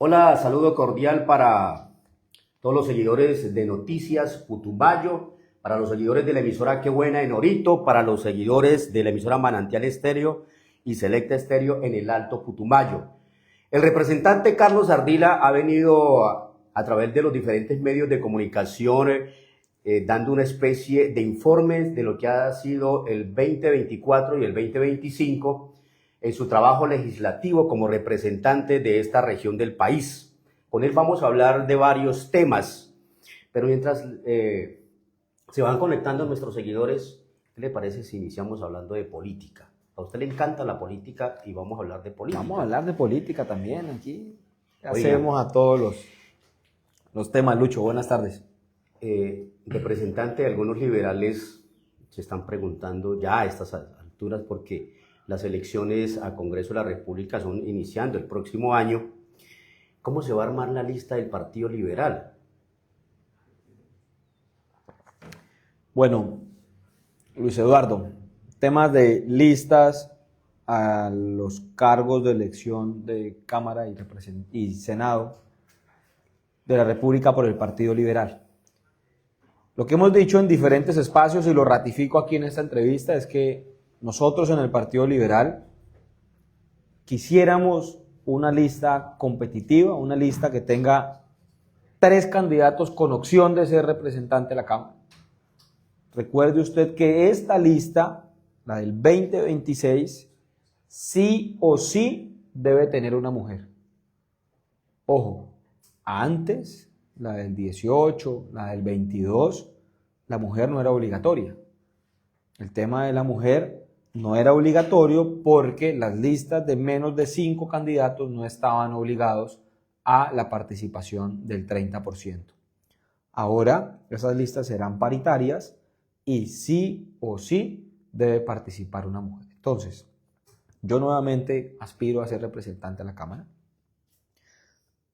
Hola, saludo cordial para todos los seguidores de Noticias Putumayo, para los seguidores de la emisora Qué Buena en Orito, para los seguidores de la emisora Manantial Estéreo y Selecta Estéreo en el Alto Putumayo. El representante Carlos Ardila ha venido a través de los diferentes medios de comunicación dando una especie de informes de lo que ha sido el 2024 y el 2025 en su trabajo legislativo como representante de esta región del país. Con él vamos a hablar de varios temas, pero mientras se van conectando nuestros seguidores, ¿qué le parece si iniciamos hablando de política? A usted le encanta la política y vamos a hablar de política. Vamos a hablar de política también aquí. Oiga, Hacemos a todos los temas. Lucho, buenas tardes. Representante de algunos liberales se están preguntando ya a estas alturas porque las elecciones a Congreso de la República son iniciando el próximo año. ¿Cómo se va a armar la lista del Partido Liberal? Bueno, Luis Eduardo, temas de listas a los cargos de elección de Cámara y Senado de la República por el Partido Liberal. Lo que hemos dicho en diferentes espacios y lo ratifico aquí en esta entrevista es que nosotros en el Partido Liberal quisiéramos una lista competitiva, una lista que tenga 3 candidatos con opción de ser representante de la Cámara. Recuerde usted que esta lista, la del 2026, sí o sí debe tener una mujer. Ojo, antes, la del 18, la del 22, la mujer no era obligatoria. El tema de la mujer no era obligatorio porque las listas de menos de 5 candidatos no estaban obligados a la participación del 30%. Ahora esas listas serán paritarias y sí o sí debe participar una mujer. Entonces, yo nuevamente aspiro a ser representante de la Cámara,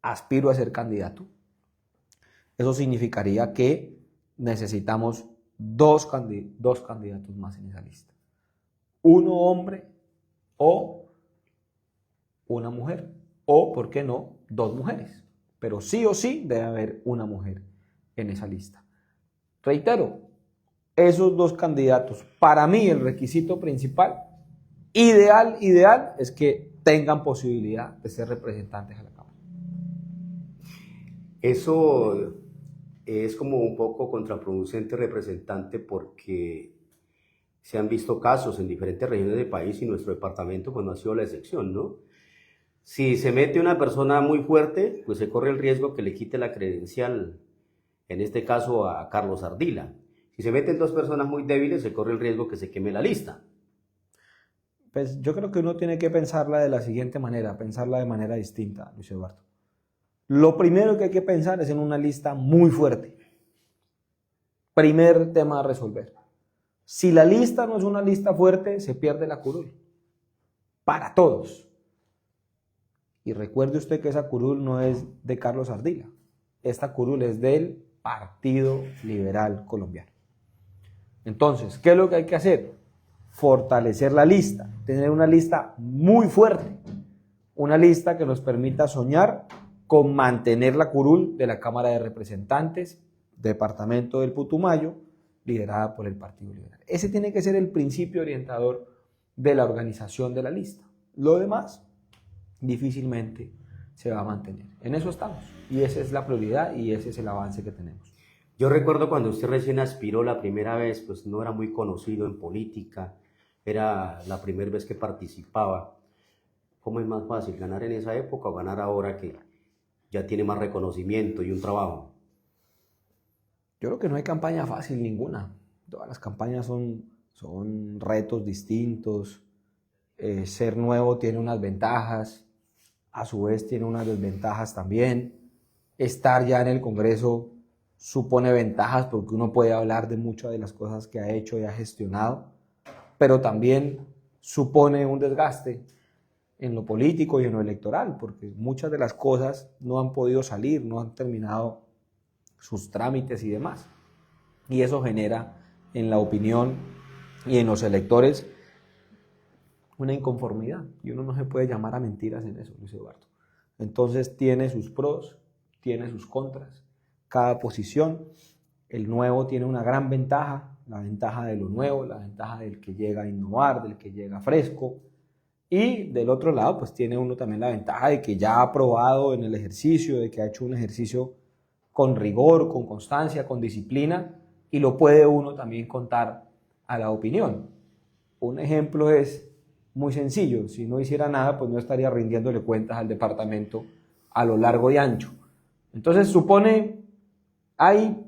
aspiro a ser candidato. Eso significaría que necesitamos dos candidatos más en esa lista. Uno hombre o una mujer, o, ¿por qué no?, 2 mujeres. Pero sí o sí debe haber una mujer en esa lista. Reitero, esos 2 candidatos, para mí el requisito principal, ideal, es que tengan posibilidad de ser representantes a la Cámara. Eso es como un poco contraproducente, representante, porque se han visto casos en diferentes regiones del país y nuestro departamento pues no ha sido la excepción, ¿no? Si se mete una persona muy fuerte, pues se corre el riesgo que le quite la credencial, en este caso a Carlos Ardila. Si se meten 2 personas muy débiles, se corre el riesgo que se queme la lista. Pues yo creo que uno tiene que pensarla de la siguiente manera, pensarla de manera distinta, Luis Eduardo. Lo primero que hay que pensar es en una lista muy fuerte. Primer tema a resolver. Si la lista no es una lista fuerte, se pierde la curul. Para todos. Y recuerde usted que esa curul no es de Carlos Ardila. Esta curul es del Partido Liberal Colombiano. Entonces, ¿qué es lo que hay que hacer? Fortalecer la lista. Tener una lista muy fuerte. Una lista que nos permita soñar con mantener la curul de la Cámara de Representantes, departamento del Putumayo, liderada por el Partido Liberal. Ese tiene que ser el principio orientador de la organización de la lista. Lo demás difícilmente se va a mantener. En eso estamos y esa es la prioridad y ese es el avance que tenemos. Yo recuerdo cuando usted recién aspiró la primera vez, pues no era muy conocido en política, era la primera vez que participaba. ¿Cómo es más fácil, ganar en esa época o ganar ahora que ya tiene más reconocimiento y un trabajo? Yo creo que no hay campaña fácil ninguna. Todas las campañas son retos distintos. Ser nuevo tiene unas ventajas, a su vez tiene unas desventajas también. Estar ya en el Congreso supone ventajas porque uno puede hablar de muchas de las cosas que ha hecho y ha gestionado, pero también supone un desgaste en lo político y en lo electoral, porque muchas de las cosas no han podido salir, no han terminado sus trámites y demás. Y eso genera en la opinión y en los electores una inconformidad. Y uno no se puede llamar a mentiras en eso, Luis Eduardo. Entonces tiene sus pros, tiene sus contras. Cada posición, el nuevo tiene una gran ventaja, la ventaja de lo nuevo, la ventaja del que llega a innovar, del que llega fresco. Y del otro lado, pues tiene uno también la ventaja de que ya ha probado en el ejercicio, de que ha hecho un ejercicio con rigor, con constancia, con disciplina, y lo puede uno también contar a la opinión. Un ejemplo es muy sencillo: si no hiciera nada, pues no estaría rindiéndole cuentas al departamento a lo largo y ancho. Entonces supone, hay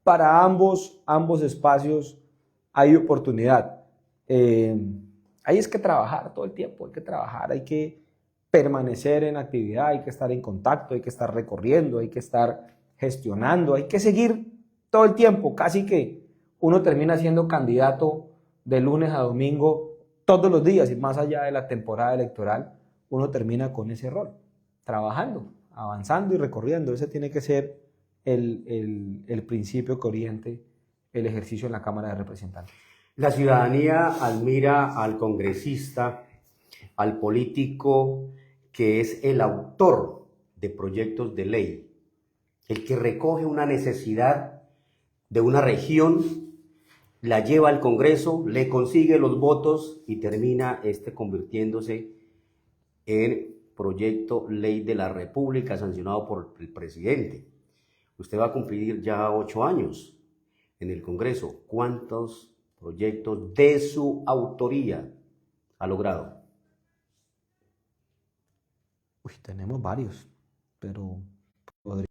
para ambos espacios, hay oportunidad. Ahí es que trabajar todo el tiempo, hay que trabajar, hay que permanecer en actividad, hay que estar en contacto, hay que estar recorriendo, hay que estar gestionando, hay que seguir todo el tiempo. Casi que uno termina siendo candidato de lunes a domingo todos los días, y más allá de la temporada electoral, uno termina con ese rol, trabajando, avanzando y recorriendo. Ese tiene que ser el principio que oriente el ejercicio en la Cámara de Representantes. La ciudadanía admira al congresista, al político que es el autor de proyectos de ley, el que recoge una necesidad de una región, la lleva al Congreso, le consigue los votos y termina convirtiéndose en proyecto ley de la República sancionado por el presidente. Usted va a cumplir ya 8 años en el Congreso. ¿Cuántos proyectos de su autoría ha logrado? Tenemos varios, pero podría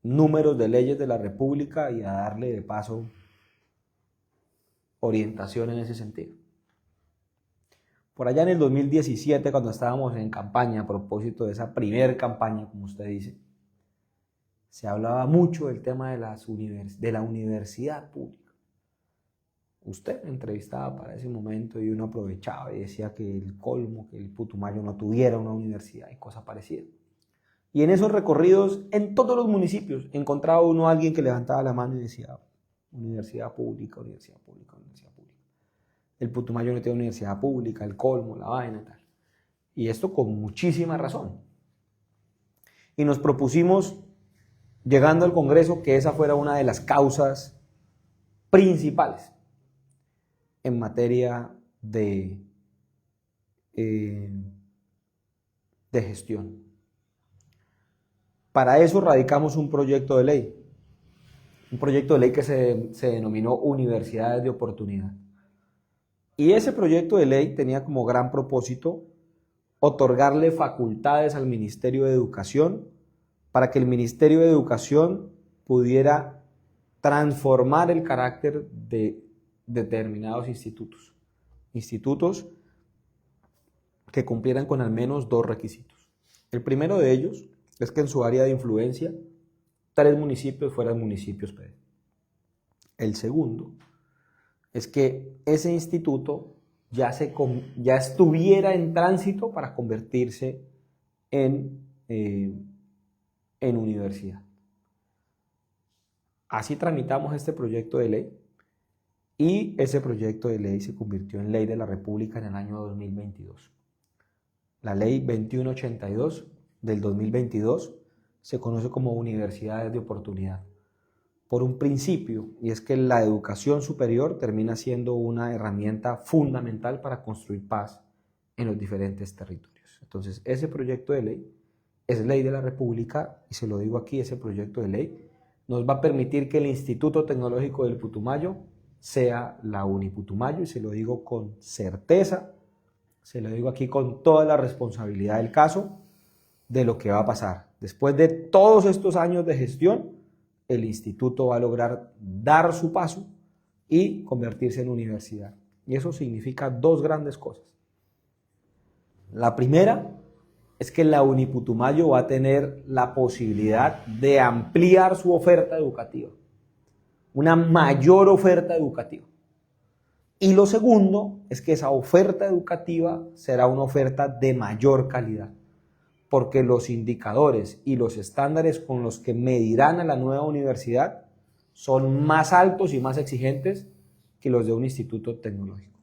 números de leyes de la República y a darle de paso orientación en ese sentido. Por allá en el 2017, cuando estábamos en campaña, a propósito de esa primer campaña, como usted dice, se hablaba mucho del tema de la universidad pública. Usted me entrevistaba para ese momento y uno aprovechaba y decía que el colmo, que el Putumayo no tuviera una universidad y cosas parecidas. Y en esos recorridos, en todos los municipios, encontraba uno a alguien que levantaba la mano y decía: universidad pública, universidad pública, universidad pública. El Putumayo no tiene universidad pública, el colmo, la vaina y tal. Y esto con muchísima razón. Y nos propusimos, llegando al Congreso, que esa fuera una de las causas principales en materia de gestión. Para eso radicamos un proyecto de ley que se denominó Universidades de Oportunidad. Y ese proyecto de ley tenía como gran propósito otorgarle facultades al Ministerio de Educación para que el Ministerio de Educación pudiera transformar el carácter de determinados institutos que cumplieran con al menos 2 requisitos. El primero de ellos es que en su área de influencia 3 municipios fueran municipios PD. El segundo es que ese instituto ya estuviera en tránsito para convertirse en universidad. Así tramitamos este proyecto de ley y ese proyecto de ley se convirtió en ley de la República en el año 2022. La ley 2182 del 2022 se conoce como Universidades de Oportunidad, por un principio, y es que la educación superior termina siendo una herramienta fundamental para construir paz en los diferentes territorios. Entonces, ese proyecto de ley es ley de la República, y se lo digo aquí, ese proyecto de ley nos va a permitir que el Instituto Tecnológico del Putumayo sea la Uniputumayo, y se lo digo con certeza, se lo digo aquí con toda la responsabilidad del caso, de lo que va a pasar. Después de todos estos años de gestión, el instituto va a lograr dar su paso y convertirse en universidad. Y eso significa 2 grandes cosas. La primera es que la Uniputumayo va a tener la posibilidad de ampliar su oferta educativa, una mayor oferta educativa. Y lo segundo es que esa oferta educativa será una oferta de mayor calidad, porque los indicadores y los estándares con los que medirán a la nueva universidad son más altos y más exigentes que los de un instituto tecnológico.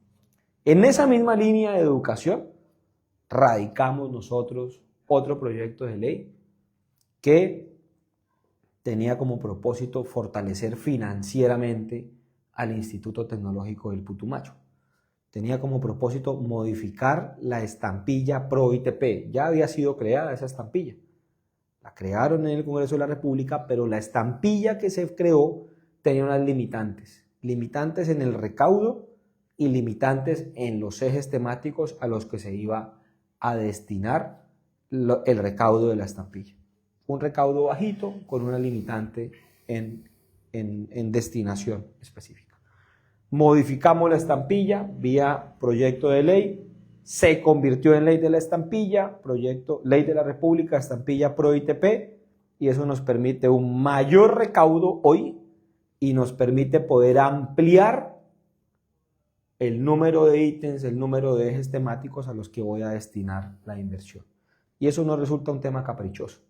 En esa misma línea de educación, radicamos nosotros otro proyecto de ley que tenía como propósito fortalecer financieramente al Instituto Tecnológico del Putumayo. Tenía como propósito modificar la estampilla ProITP. Ya había sido creada esa estampilla. La crearon en el Congreso de la República, pero la estampilla que se creó tenía unas limitantes. Limitantes en el recaudo y limitantes en los ejes temáticos a los que se iba a destinar el recaudo de la estampilla. Un recaudo bajito con una limitante en destinación específica. Modificamos la estampilla vía proyecto de ley, se convirtió en ley de la estampilla, proyecto ley de la República, estampilla ProITP, y eso nos permite un mayor recaudo hoy y nos permite poder ampliar el número de ítems, el número de ejes temáticos a los que voy a destinar la inversión. Y eso no resulta un tema caprichoso,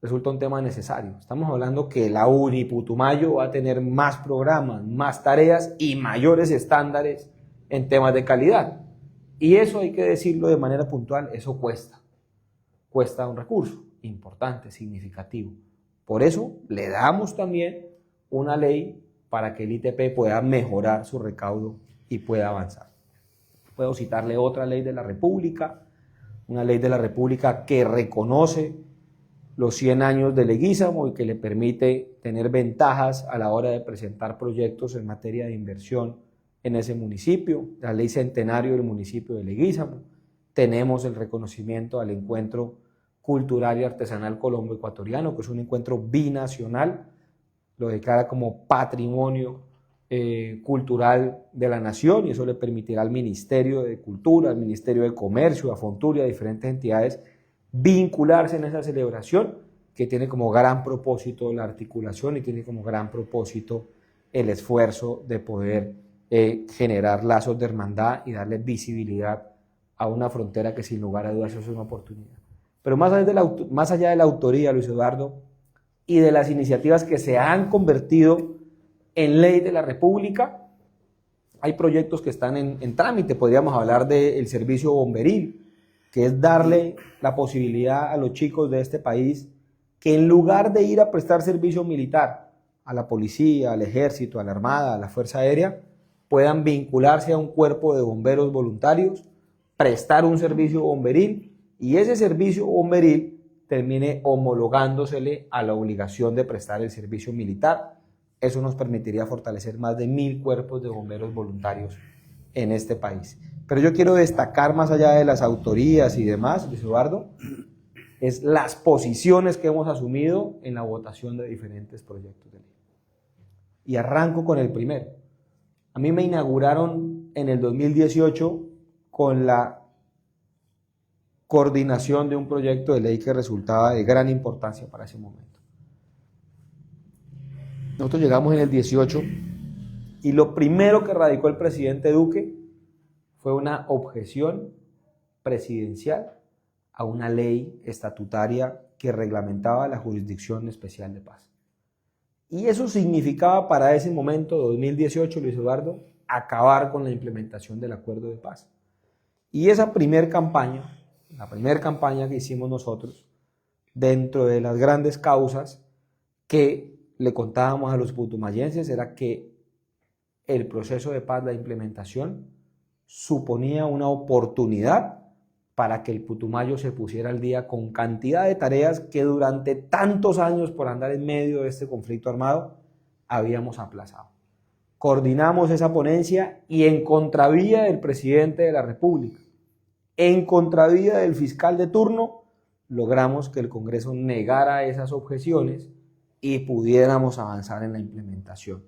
resulta un tema necesario. Estamos hablando que la UNI Putumayo va a tener más programas, más tareas y mayores estándares en temas de calidad. Y eso hay que decirlo de manera puntual, eso cuesta un recurso importante, significativo. Por eso le damos también una ley para que el ITP pueda mejorar su recaudo y pueda avanzar. Puedo citarle otra ley de la República, una ley de la República que reconoce los 100 años de Leguízamo y que le permite tener ventajas a la hora de presentar proyectos en materia de inversión en ese municipio, la ley centenario del municipio de Leguízamo. Tenemos el reconocimiento al encuentro cultural y artesanal colombo-ecuatoriano, que es un encuentro binacional, lo declara como patrimonio cultural de la nación, y eso le permitirá al Ministerio de Cultura, al Ministerio de Comercio, a Fontur y a diferentes entidades vincularse en esa celebración que tiene como gran propósito la articulación y tiene como gran propósito el esfuerzo de poder generar lazos de hermandad y darle visibilidad a una frontera que sin lugar a dudas es una oportunidad. Pero más allá de la autoría, Luis Eduardo, y de las iniciativas que se han convertido en ley de la República, hay proyectos que están en trámite. Podríamos hablar del servicio bomberil, que es darle la posibilidad a los chicos de este país que en lugar de ir a prestar servicio militar a la policía, al ejército, a la armada, a la fuerza aérea, puedan vincularse a un cuerpo de bomberos voluntarios, prestar un servicio bomberil y ese servicio bomberil termine homologándosele a la obligación de prestar el servicio militar. Eso nos permitiría fortalecer más de 1000 cuerpos de bomberos voluntarios en este país. Pero yo quiero destacar, más allá de las autorías y demás, Luis Eduardo, es las posiciones que hemos asumido en la votación de diferentes proyectos de ley. Y arranco con el primero. A mí me inauguraron en el 2018 con la coordinación de un proyecto de ley que resultaba de gran importancia para ese momento. Nosotros llegamos en el 18 y lo primero que radicó el presidente Duque fue una objeción presidencial a una ley estatutaria que reglamentaba la Jurisdicción Especial de Paz. Y eso significaba para ese momento, 2018, Luis Eduardo, acabar con la implementación del Acuerdo de Paz. Y esa primera campaña que hicimos nosotros, dentro de las grandes causas que le contábamos a los putumayenses, era que el proceso de paz, la implementación, suponía una oportunidad para que el Putumayo se pusiera al día con cantidad de tareas que durante tantos años por andar en medio de este conflicto armado habíamos aplazado. Coordinamos esa ponencia y en contravía del presidente de la República, en contravía del fiscal de turno, logramos que el Congreso negara esas objeciones y pudiéramos avanzar en la implementación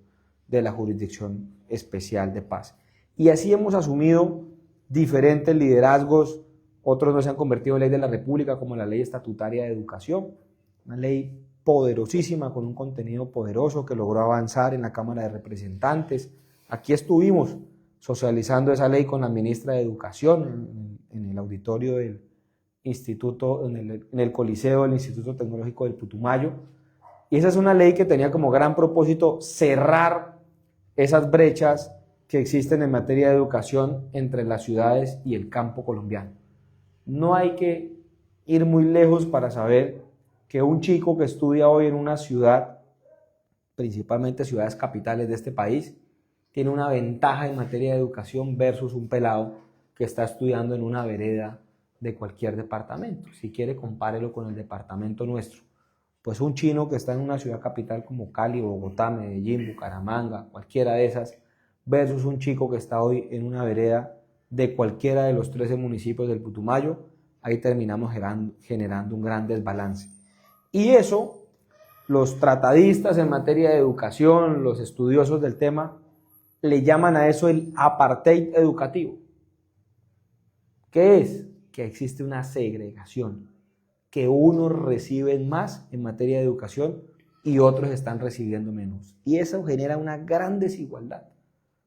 de la Jurisdicción Especial de Paz. Y así hemos asumido diferentes liderazgos. Otros no se han convertido en ley de la República, como la Ley Estatutaria de Educación, una ley poderosísima, con un contenido poderoso que logró avanzar en la Cámara de Representantes. Aquí estuvimos socializando esa ley con la ministra de Educación en el auditorio del instituto, en el coliseo del Instituto Tecnológico del Putumayo. Y esa es una ley que tenía como gran propósito cerrar esas brechas que existen en materia de educación entre las ciudades y el campo colombiano. No hay que ir muy lejos para saber que un chico que estudia hoy en una ciudad, principalmente ciudades capitales de este país, tiene una ventaja en materia de educación versus un pelado que está estudiando en una vereda de cualquier departamento. Si quiere, compárelo con el departamento nuestro. Pues un chino que está en una ciudad capital como Cali, Bogotá, Medellín, Bucaramanga, cualquiera de esas, versus un chico que está hoy en una vereda de cualquiera de los 13 municipios del Putumayo, ahí terminamos generando un gran desbalance. Y eso, los tratadistas en materia de educación, los estudiosos del tema, le llaman a eso el apartheid educativo. ¿Qué es? Que existe una segregación, que unos reciben más en materia de educación y otros están recibiendo menos. Y eso genera una gran desigualdad,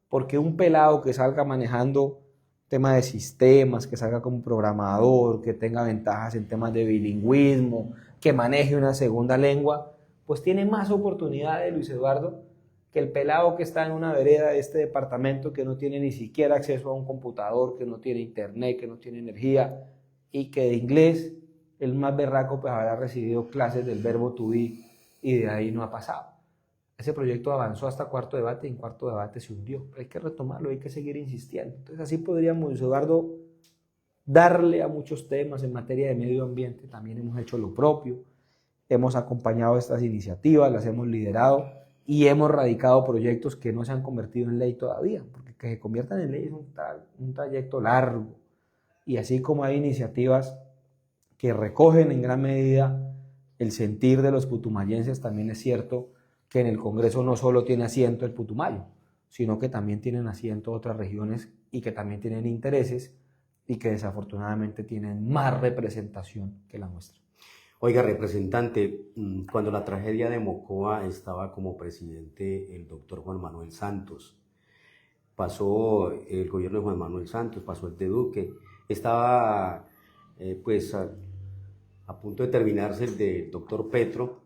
porque un pelado que salga manejando temas de sistemas, que salga como programador, que tenga ventajas en temas de bilingüismo, que maneje una segunda lengua, pues tiene más oportunidades, Luis Eduardo, que el pelado que está en una vereda de este departamento, que no tiene ni siquiera acceso a un computador, que no tiene internet, que no tiene energía, y que de inglés, el más berraco, pues habrá recibido clases del verbo to be, y de ahí no ha pasado. Ese proyecto avanzó hasta cuarto debate y en cuarto debate se hundió. Pero hay que retomarlo, hay que seguir insistiendo. Entonces así podríamos, Luis Eduardo, darle a muchos temas en materia de medio ambiente. También hemos hecho lo propio, hemos acompañado estas iniciativas, las hemos liderado y hemos radicado proyectos que no se han convertido en ley todavía, porque que se conviertan en ley es un trayecto largo. Y así como hay iniciativas que recogen en gran medida el sentir de los putumayenses, también es cierto que en el Congreso no solo tiene asiento el Putumayo, sino que también tienen asiento otras regiones y que también tienen intereses y que desafortunadamente tienen más representación que la nuestra. Oiga, representante, cuando la tragedia de Mocoa estaba como presidente el doctor Juan Manuel Santos. Pasó el gobierno de Juan Manuel Santos, pasó el de Duque, estaba pues a punto de terminarse el del doctor Petro,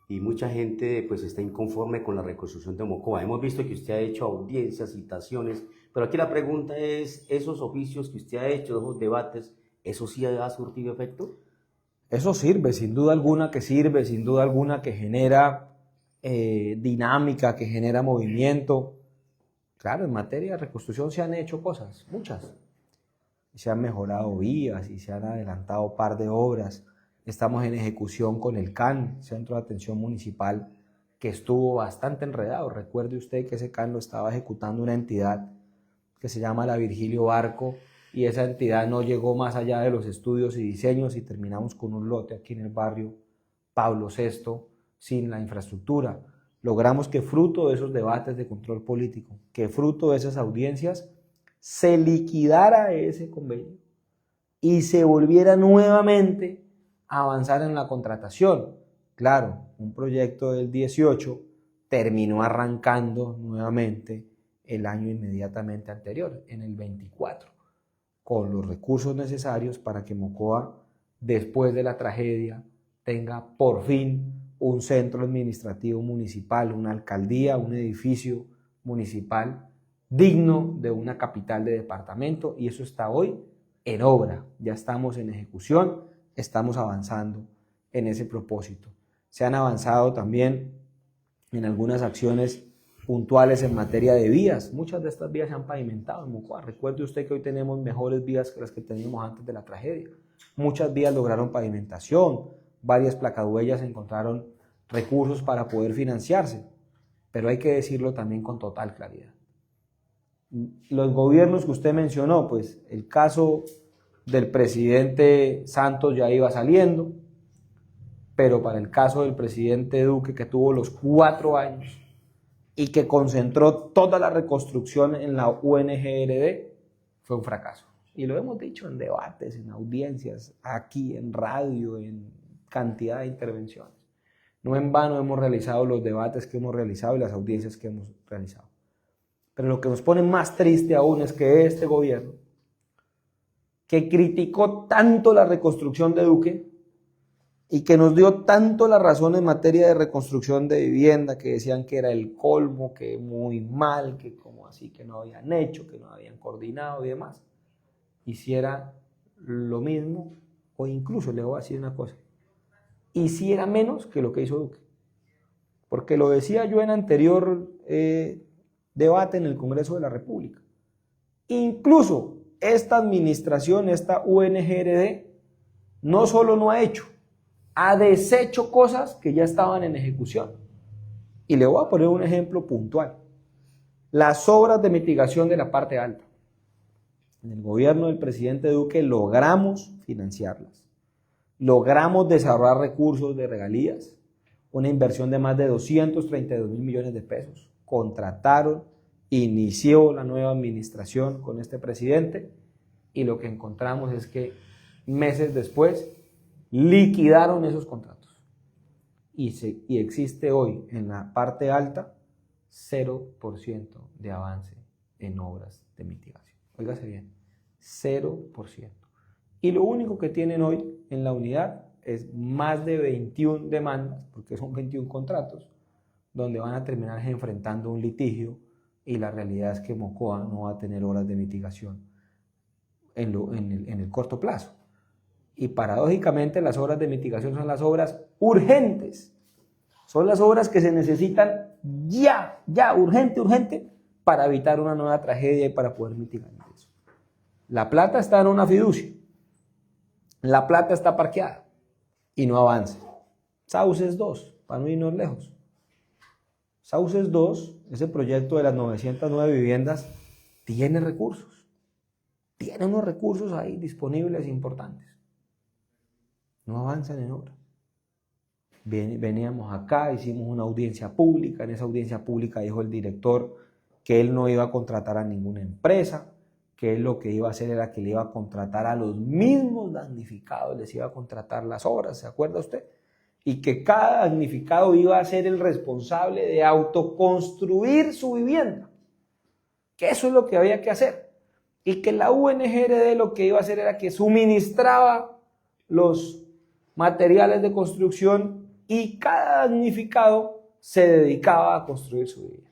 y mucha gente pues está inconforme con la reconstrucción de Mocoa. Hemos visto que usted ha hecho audiencias, citaciones, pero aquí la pregunta es, ¿esos oficios que usted ha hecho, esos debates, eso sí ha surtido efecto? Eso sirve, sin duda alguna que sirve, sin duda alguna que genera dinámica, que genera movimiento. Claro, en materia de reconstrucción se han hecho cosas, muchas. Se han mejorado vías y se han adelantado un par de obras. Estamos en ejecución con el CAN, Centro de Atención Municipal, que estuvo bastante enredado. Recuerde usted que ese CAN lo estaba ejecutando una entidad que se llama la Virgilio Barco, y esa entidad no llegó más allá de los estudios y diseños y terminamos con un lote aquí en el barrio Pablo VI sin la infraestructura. Logramos que fruto de esos debates de control político, que fruto de esas audiencias, se liquidara ese convenio y se volviera nuevamente a avanzar en la contratación. Claro, un proyecto del 18 terminó arrancando nuevamente el año inmediatamente anterior, en el 24, con los recursos necesarios para que Mocoa, después de la tragedia, tenga por fin un centro administrativo municipal, una alcaldía, un edificio municipal digno de una capital de departamento, y eso está hoy en obra. Ya estamos en ejecución, estamos avanzando en ese propósito. Se han avanzado también en algunas acciones puntuales en materia de vías. Muchas de estas vías se han pavimentado en Mocoa. Recuerde usted que hoy tenemos mejores vías que las que teníamos antes de la tragedia. Muchas vías lograron pavimentación, varias placahuellas encontraron recursos para poder financiarse, pero hay que decirlo también con total claridad. Los gobiernos que usted mencionó, pues el caso del presidente Santos ya iba saliendo, pero para el caso del presidente Duque, que tuvo los 4 años y que concentró toda la reconstrucción en la UNGRD, fue un fracaso. Y lo hemos dicho en debates, en audiencias, aquí en radio, en cantidad de intervenciones. No en vano hemos realizado los debates que hemos realizado y las audiencias que hemos realizado. Pero lo que nos pone más triste aún es que este gobierno, que criticó tanto la reconstrucción de Duque y que nos dio tanto la razón en materia de reconstrucción de vivienda, que decían que era el colmo, que muy mal, que como así, que no habían hecho, que no habían coordinado y demás, hiciera lo mismo, o incluso le voy a decir una cosa, hiciera menos que lo que hizo Duque. Porque lo decía yo en anterior debate en el Congreso de la República. Incluso esta administración, esta UNGRD, no solo no ha hecho, ha deshecho cosas que ya estaban en ejecución. Y le voy a poner un ejemplo puntual. Las obras de mitigación de la parte alta. En el gobierno del presidente Duque logramos financiarlas. Logramos desahorrar recursos de regalías, una inversión de más de 232 mil millones de pesos. Contrataron, inició la nueva administración con este presidente y lo que encontramos es que meses después liquidaron esos contratos. Y existe hoy en la parte alta 0% de avance en obras de mitigación. Óigase bien, 0%. Y lo único que tienen hoy en la unidad es más de 21 demandas, porque son 21 contratos, donde van a terminar enfrentando un litigio y la realidad es que Mocoa no va a tener obras de mitigación en el corto plazo. Y paradójicamente las obras de mitigación son las obras urgentes, son las obras que se necesitan ya, urgente, para evitar una nueva tragedia y para poder mitigar eso. La plata está en una fiducia, la plata está parqueada y no avanza. Sauces 2, para no irnos lejos. Sauces 2, ese proyecto de las 909 viviendas, tiene recursos. Tiene unos recursos ahí disponibles importantes. No avanzan en obra. Veníamos acá, hicimos una audiencia pública. En esa audiencia pública dijo el director que él no iba a contratar a ninguna empresa, que él lo que iba a hacer era que le iba a contratar a los mismos damnificados, les iba a contratar las obras, ¿se acuerda usted? Y que cada damnificado iba a ser el responsable de autoconstruir su vivienda, que eso es lo que había que hacer, y que la UNGRD lo que iba a hacer era que suministraba los materiales de construcción y cada damnificado se dedicaba a construir su vivienda.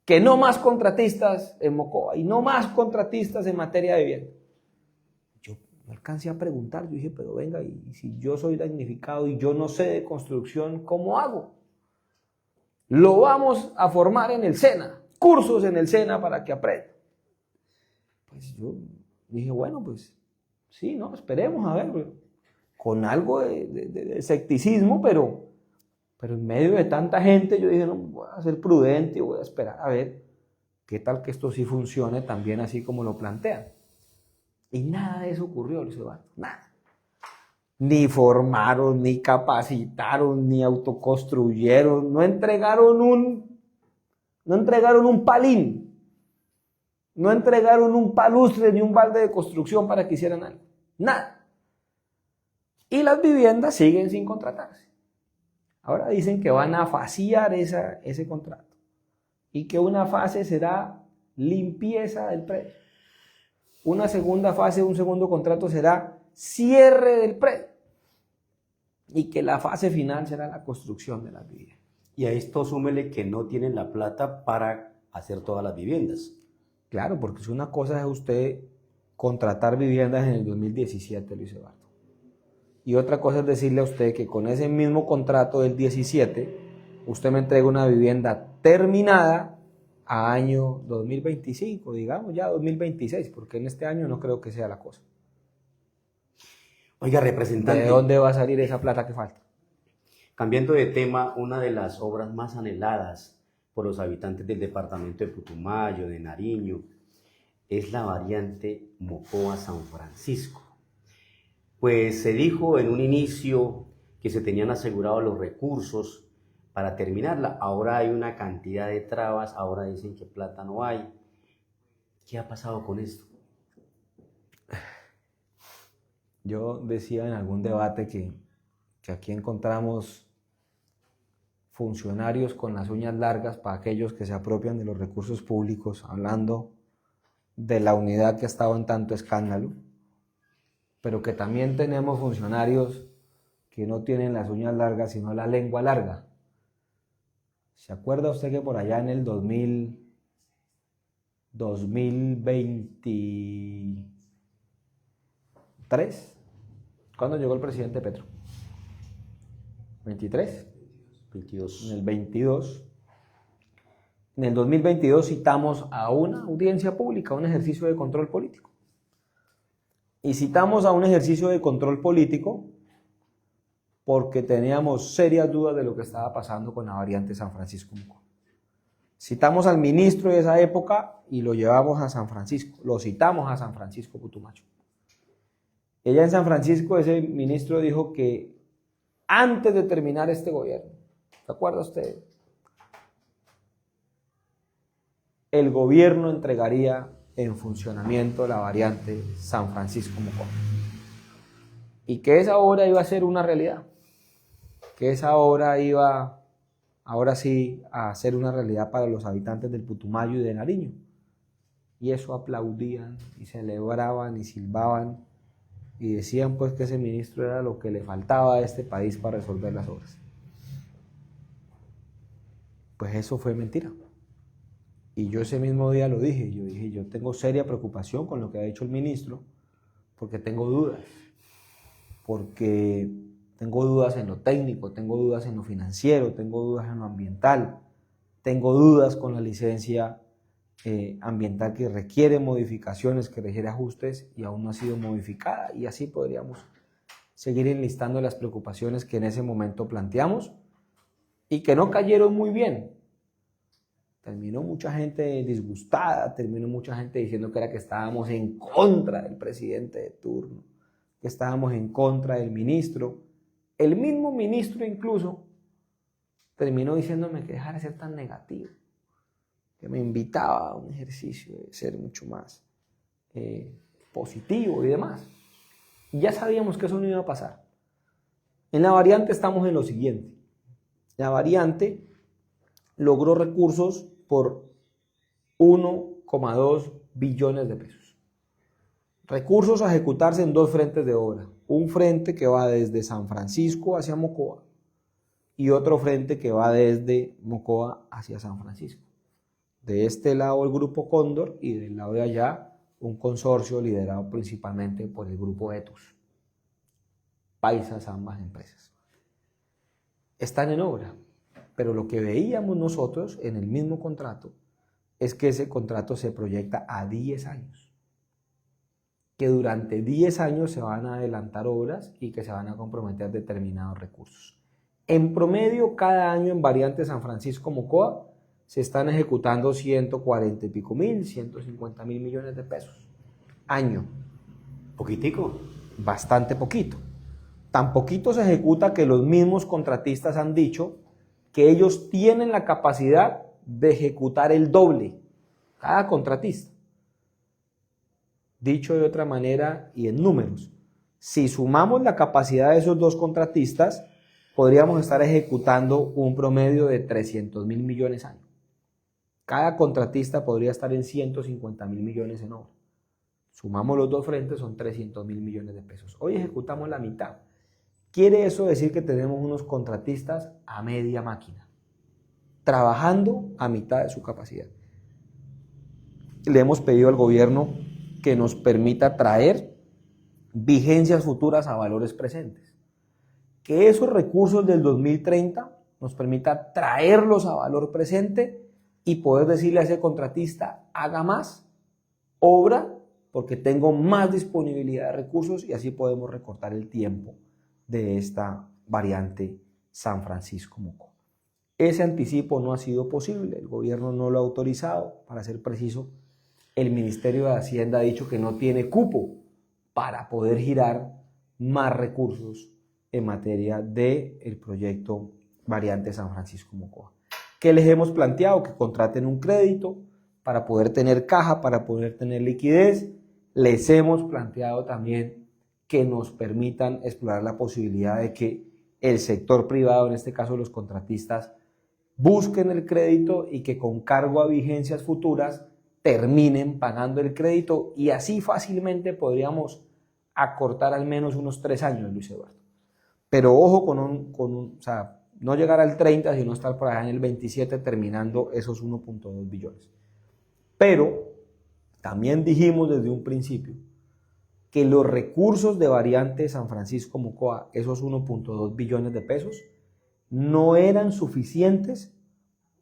Que no más contratistas en Mocoa y no más contratistas en materia de vivienda. Yo no alcancé a preguntar, yo dije, pero venga, y si yo soy damnificado y yo no sé de construcción, ¿cómo hago? Lo vamos a formar en el SENA, cursos en el SENA para que aprenda. Pues yo dije, bueno, pues sí, no, esperemos a ver, con algo de escepticismo, pero en medio de tanta gente yo dije, no, voy a ser prudente y voy a esperar a ver qué tal que esto sí funcione también así como lo plantean. Y nada de eso ocurrió, Luis Eduardo, nada. Ni formaron, ni capacitaron, ni autoconstruyeron, no entregaron un palín, no entregaron un palustre ni un balde de construcción para que hicieran algo, nada. Y las viviendas siguen sin contratarse. Ahora dicen que van a faciar ese contrato y que una fase será limpieza del predio. Una segunda fase, un segundo contrato será cierre del predio y que la fase final será la construcción de las viviendas. Y a esto súmele que no tienen la plata para hacer todas las viviendas. Claro, porque es una cosa es usted contratar viviendas en el 2017, Luis Eduardo. Y otra cosa es decirle a usted que con ese mismo contrato del 17, usted me entrega una vivienda terminada a año 2025, digamos ya 2026, porque en este año no creo que sea la cosa. Oiga, representante, ¿De dónde va a salir esa plata que falta? cambiando de tema, una de las obras más anheladas por los habitantes del departamento de Putumayo, de Nariño, es la variante Mocoa-San Francisco. Pues se dijo en un inicio que se tenían asegurados los recursos para terminarla. Ahora hay una cantidad de trabas, ahora dicen que plata no hay. ¿Qué ha pasado con esto? Yo decía en algún debate que aquí encontramos funcionarios con las uñas largas para aquellos que se apropian de los recursos públicos, hablando de la unidad que ha estado en tanto escándalo, pero que también tenemos funcionarios que no tienen las uñas largas, sino la lengua larga. ¿Se acuerda usted que por allá en el 2020, 3. ¿Cuándo llegó el presidente Petro? 23. 22. En el 22. En el 2022 citamos a una audiencia pública, a un ejercicio de control político. Y citamos a un ejercicio de control político porque teníamos serias dudas de lo que estaba pasando con la variante San Francisco Mocoa. Citamos al ministro de esa época y lo llevamos a San Francisco, lo citamos a San Francisco Putumayo. Ella en San Francisco, ese ministro dijo que antes de terminar este gobierno, ¿se acuerda usted? El gobierno entregaría en funcionamiento la variante San Francisco Mocoa. Y que esa obra iba a ser una realidad. Que esa obra iba, ahora sí, a ser una realidad para los habitantes del Putumayo y de Nariño. Y eso aplaudían y celebraban y silbaban y decían pues que ese ministro era lo que le faltaba a este país para resolver las obras. Pues eso fue mentira. Y yo ese mismo día lo dije, yo tengo seria preocupación con lo que ha dicho el ministro, porque tengo dudas en lo técnico, tengo dudas en lo financiero, tengo dudas en lo ambiental, tengo dudas con la licencia ambiental que requiere modificaciones, que requiere ajustes y aún no ha sido modificada. Y así podríamos seguir enlistando las preocupaciones que en ese momento planteamos y que no cayeron muy bien. Terminó mucha gente disgustada, terminó mucha gente diciendo que era que estábamos en contra del presidente de turno, que estábamos en contra del ministro. El mismo ministro incluso terminó diciéndome que dejara de ser tan negativo, que me invitaba a un ejercicio de ser mucho más positivo y demás. Y ya sabíamos que eso no iba a pasar. En la variante estamos en lo siguiente. La variante logró recursos por 1,2 billones de pesos. Recursos a ejecutarse en dos frentes de obra. Un frente que va desde San Francisco hacia Mocoa y otro frente que va desde Mocoa hacia San Francisco. De este lado el Grupo Cóndor y del lado de allá un consorcio liderado principalmente por el Grupo Etus. Paisas ambas empresas. Están en obra, pero lo que veíamos nosotros en el mismo contrato es que ese contrato se proyecta a 10 años. Que durante 10 años se van a adelantar obras y que se van a comprometer determinados recursos. En promedio, cada año en variante San Francisco Mocoa se están ejecutando 140 y pico mil, 150 mil millones de pesos. Año. Poquitico. Bastante poquito. Tan poquito se ejecuta que los mismos contratistas han dicho que ellos tienen la capacidad de ejecutar el doble, cada contratista. Dicho de otra manera y en números, si sumamos la capacidad de esos dos contratistas, podríamos estar ejecutando un promedio de 300 mil millones año. Cada contratista podría estar en 150 mil millones en obra. Sumamos los dos frentes, son 300 mil millones de pesos. Hoy ejecutamos la mitad. Quiere eso decir que tenemos unos contratistas a media máquina, trabajando a mitad de su capacidad. Le hemos pedido al gobierno que nos permita traer vigencias futuras a valores presentes. Que esos recursos del 2030 nos permita traerlos a valor presente y poder decirle a ese contratista, haga más obra porque tengo más disponibilidad de recursos y así podemos recortar el tiempo de esta variante San Francisco Mocoa. Ese anticipo no ha sido posible, el gobierno no lo ha autorizado, para ser preciso, el Ministerio de Hacienda ha dicho que no tiene cupo para poder girar más recursos en materia del proyecto variante San Francisco Mocoa. ¿Qué les hemos planteado? Que contraten un crédito para poder tener caja, para poder tener liquidez. Les hemos planteado también que nos permitan explorar la posibilidad de que el sector privado, en este caso los contratistas, busquen el crédito y que con cargo a vigencias futuras terminen pagando el crédito y así fácilmente podríamos acortar al menos unos 3 años, Luis Eduardo. Pero ojo o sea, no llegar al 30, sino estar por allá en el 27 terminando esos 1.2 billones. Pero también dijimos desde un principio que los recursos de Variante San Francisco-Mocoa, esos 1.2 billones de pesos, no eran suficientes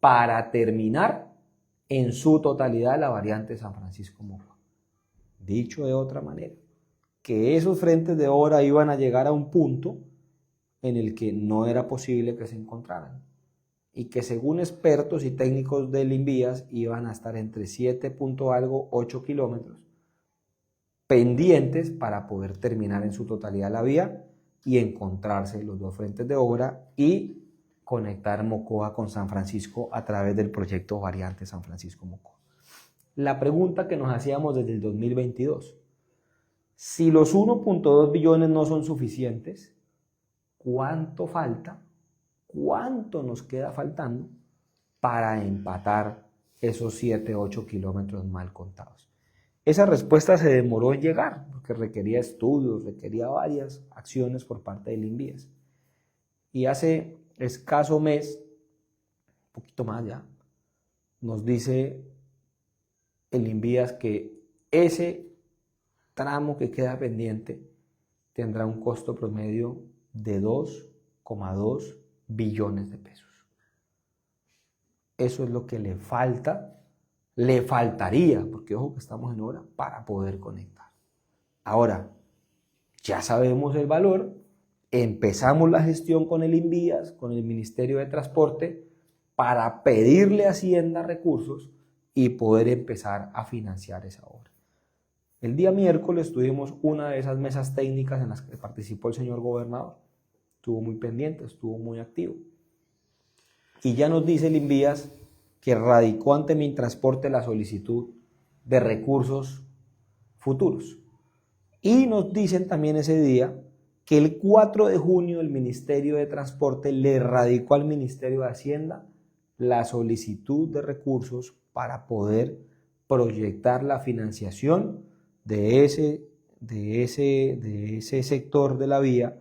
para terminar en su totalidad la Variante San Francisco-Mocoa. Dicho de otra manera, que esos frentes de obra iban a llegar a un punto en el que no era posible que se encontraran y que según expertos y técnicos del Invías iban a estar entre 7 punto algo, 8 kilómetros pendientes para poder terminar en su totalidad la vía y encontrarse los dos frentes de obra y conectar Mocoa con San Francisco a través del proyecto Variante San Francisco-Mocoa. La pregunta que nos hacíamos desde el 2022, si los 1.2 billones no son suficientes, ¿cuánto falta? ¿Cuánto nos queda faltando para empatar esos 7, 8 kilómetros mal contados? Esa respuesta se demoró en llegar, porque requería estudios, requería varias acciones por parte del Invías. Y hace escaso mes, un poquito más ya, nos dice el Invías que ese tramo que queda pendiente tendrá un costo promedio de 2,2 billones de pesos. Eso es lo que le faltaría, porque ojo que estamos en obra, para poder conectar. Ahora, ya sabemos el valor, empezamos la gestión con el Invías, con el Ministerio de Transporte, para pedirle a Hacienda recursos y poder empezar a financiar esa obra. El día miércoles tuvimos una de esas mesas técnicas en las que participó el señor gobernador. Estuvo muy pendiente, estuvo muy activo. Y ya nos dice el Invías que radicó ante Mintransporte la solicitud de recursos futuros. Y nos dicen también ese día que el 4 de junio el Ministerio de Transporte le radicó al Ministerio de Hacienda la solicitud de recursos para poder proyectar la financiación de ese sector de la vía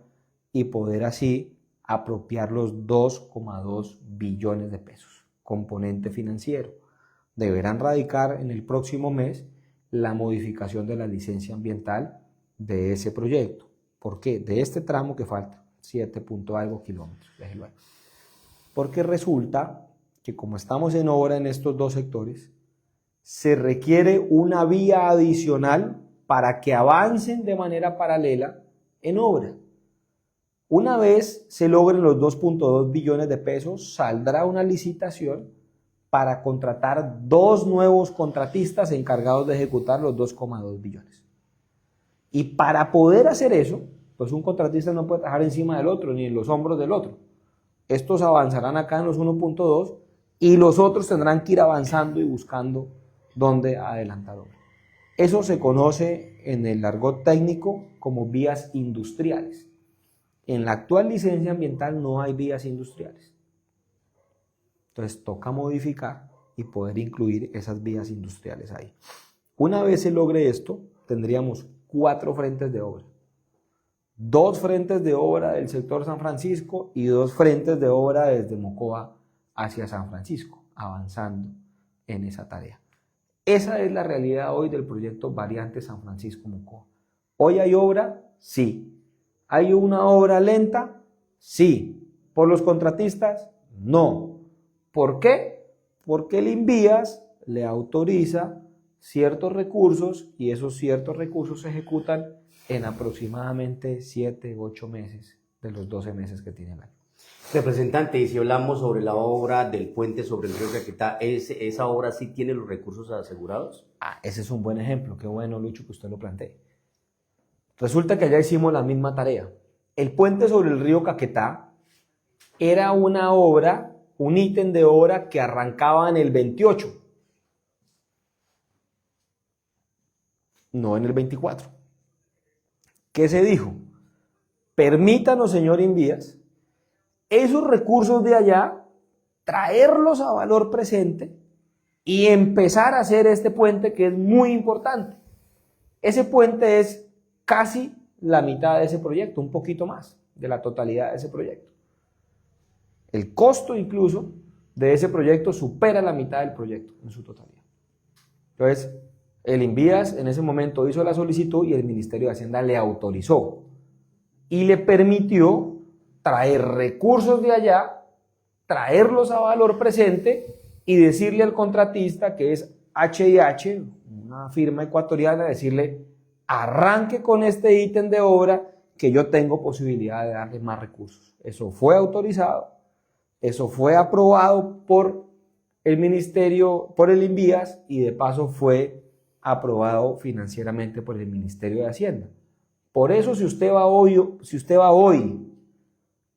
y poder así apropiar los 2,2 billones de pesos, componente financiero. Deberán radicar en el próximo mes la modificación de la licencia ambiental de ese proyecto. ¿Por qué? De este tramo que falta, 7 punto algo kilómetros, déjelo ahí. Porque resulta que como estamos en obra en estos dos sectores, se requiere una vía adicional para que avancen de manera paralela en obra. Una vez se logren los 2.2 billones de pesos, saldrá una licitación para contratar 2 nuevos contratistas encargados de ejecutar los 2,2 billones. Y para poder hacer eso, pues un contratista no puede trabajar encima del otro ni en los hombros del otro. Estos avanzarán acá en los 1.2 y los otros tendrán que ir avanzando y buscando dónde adelantar obra. Eso se conoce en el argot técnico como vías industriales. En la actual licencia ambiental no hay vías industriales. Entonces toca modificar y poder incluir esas vías industriales ahí. Una vez se logre esto, tendríamos 4 frentes de obra. 2 frentes de obra del sector San Francisco y 2 frentes de obra desde Mocoa hacia San Francisco, avanzando en esa tarea. Esa es la realidad hoy del proyecto Variante San Francisco-Mocoa. ¿Hoy hay obra? Sí. ¿Hay una obra lenta? Sí. ¿Por los contratistas? No. ¿Por qué? Porque el Invías le autoriza ciertos recursos y esos ciertos recursos se ejecutan en aproximadamente 7, 8 meses de los 12 meses que tiene el año. Representante, y si hablamos sobre la obra del puente sobre el río Caquetá, ¿esa obra sí tiene los recursos asegurados? Ese es un buen ejemplo. Qué bueno, Lucho, que usted lo plantee. Resulta que allá hicimos la misma tarea. El puente sobre el río Caquetá era una obra, un ítem de obra que arrancaba en el 28, no en el 24. ¿Qué se dijo? Permítanos, señor Invías, esos recursos de allá, traerlos a valor presente y empezar a hacer este puente que es muy importante. Ese puente es casi la mitad de ese proyecto, un poquito más de la totalidad de ese proyecto. El costo incluso de ese proyecto supera la mitad del proyecto en su totalidad. Entonces, El Invías en ese momento hizo la solicitud y el Ministerio de Hacienda le autorizó y le permitió traer recursos de allá, traerlos a valor presente y decirle al contratista, que es H&H, una firma ecuatoriana, decirle: arranque con este ítem de obra que yo tengo posibilidad de darle más recursos. Eso fue autorizado, eso fue aprobado por el Ministerio, por el Invías, y de paso fue aprobado financieramente por el Ministerio de Hacienda. Por eso, si usted va hoy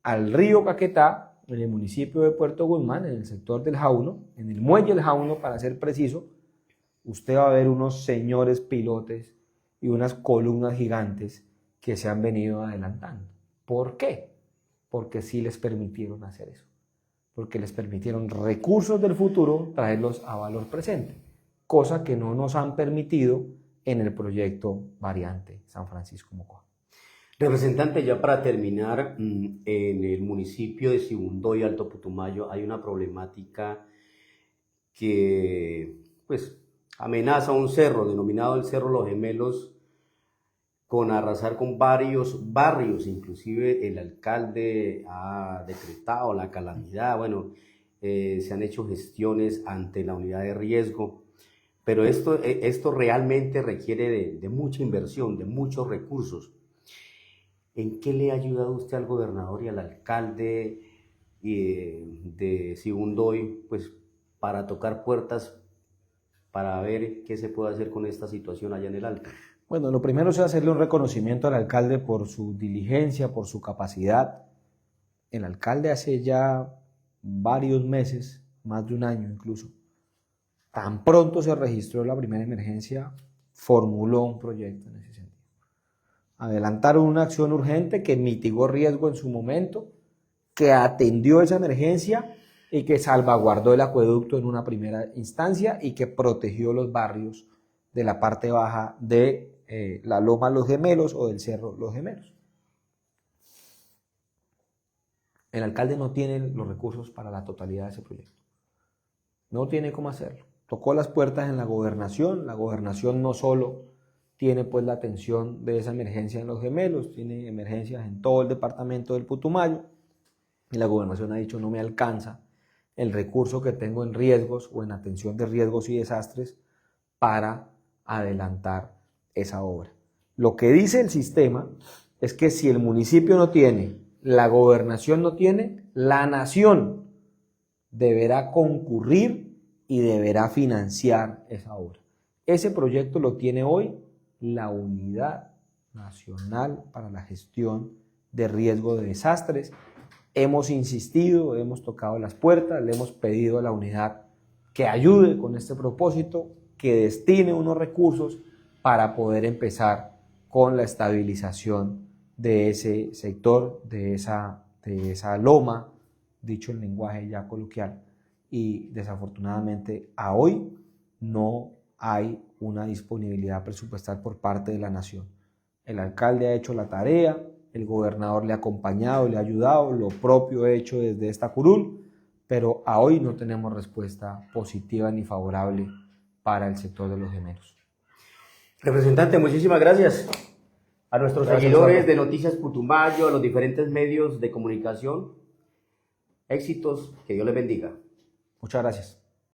al río Caquetá, en el municipio de Puerto Guzmán, en el sector del Jauno, en el muelle del Jauno para ser preciso, usted va a ver unos señores pilotes y unas columnas gigantes que se han venido adelantando. ¿Por qué? Porque sí les permitieron hacer eso. Porque les permitieron recursos del futuro traerlos a valor presente, cosa que no nos han permitido en el proyecto Variante San Francisco-Mocoa. Representante, ya para terminar, en el municipio de Sibundoy, Alto Putumayo, hay una problemática que pues amenaza un cerro denominado el Cerro Los Gemelos, con arrasar con varios barrios. Inclusive el alcalde ha decretado la calamidad. Bueno, se han hecho gestiones ante la unidad de riesgo, pero esto realmente requiere de mucha inversión, de muchos recursos. ¿En qué le ha ayudado usted al gobernador y al alcalde de Sibundoy, pues, para tocar puertas, para ver qué se puede hacer con esta situación allá en el Alto? Bueno, lo primero es hacerle un reconocimiento al alcalde por su diligencia, por su capacidad. El alcalde hace ya varios meses, más de un año incluso, tan pronto se registró la primera emergencia, formuló un proyecto en ese sentido. Adelantaron una acción urgente que mitigó riesgo en su momento, que atendió esa emergencia y que salvaguardó el acueducto en una primera instancia y que protegió los barrios de la parte baja de la Loma Los Gemelos o del Cerro Los Gemelos. El alcalde no tiene los recursos para la totalidad de ese proyecto. No tiene cómo hacerlo. Tocó las puertas en la gobernación no solo tiene pues la atención de esa emergencia en Los Gemelos, tiene emergencias en todo el departamento del Putumayo, y la gobernación ha dicho: no me alcanza el recurso que tengo en riesgos o en atención de riesgos y desastres para adelantar esa obra. Lo que dice el sistema es que si el municipio no tiene, la gobernación no tiene, la nación deberá concurrir y deberá financiar esa obra. Ese proyecto lo tiene hoy la Unidad Nacional para la Gestión de Riesgo de Desastres. Hemos insistido, hemos tocado las puertas, le hemos pedido a la unidad que ayude con este propósito, que destine unos recursos para poder empezar con la estabilización de ese sector, de esa loma, dicho en lenguaje ya coloquial. Y desafortunadamente a hoy no hay una disponibilidad presupuestal por parte de la nación. El alcalde ha hecho la tarea, el gobernador le ha acompañado, le ha ayudado, lo propio he hecho desde esta curul, pero a hoy no tenemos respuesta positiva ni favorable para el sector de Los Gemelos. Representante, muchísimas gracias a nuestros seguidores Jorge. de Noticias Putumayo, a los diferentes medios de comunicación. Éxitos, que Dios les bendiga. Muchas gracias.